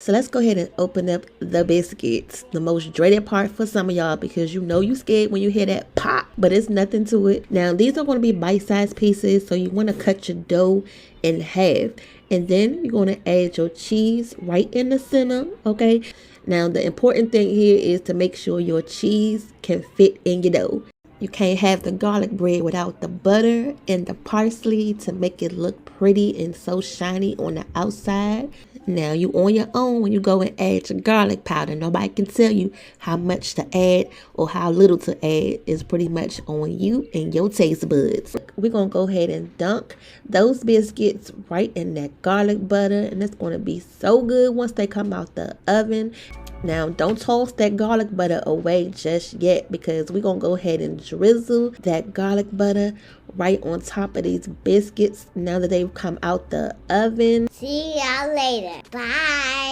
So let's go ahead and open up the biscuits. The most dreaded part for some of y'all, because you know you scared when you hear that pop, but it's nothing to it. Now these are going to be bite-sized pieces, so you want to cut your dough in half. And then you're going to add your cheese right in the center, okay? Now the important thing here is to make sure your cheese can fit in your dough. You can't have the garlic bread without the butter and the parsley to make it look pretty and so shiny on the outside. Now you on your own when you go and add your garlic powder. Nobody can tell you how much to add or how little to add. It's pretty much on you and your taste buds. We're going to go ahead and dunk those biscuits right in that garlic butter, and it's going to be so good once they come out the oven. Now, don't toss that garlic butter away just yet, because we're going to go ahead and drizzle that garlic butter right on top of these biscuits now that they've come out the oven. See y'all later. Bye.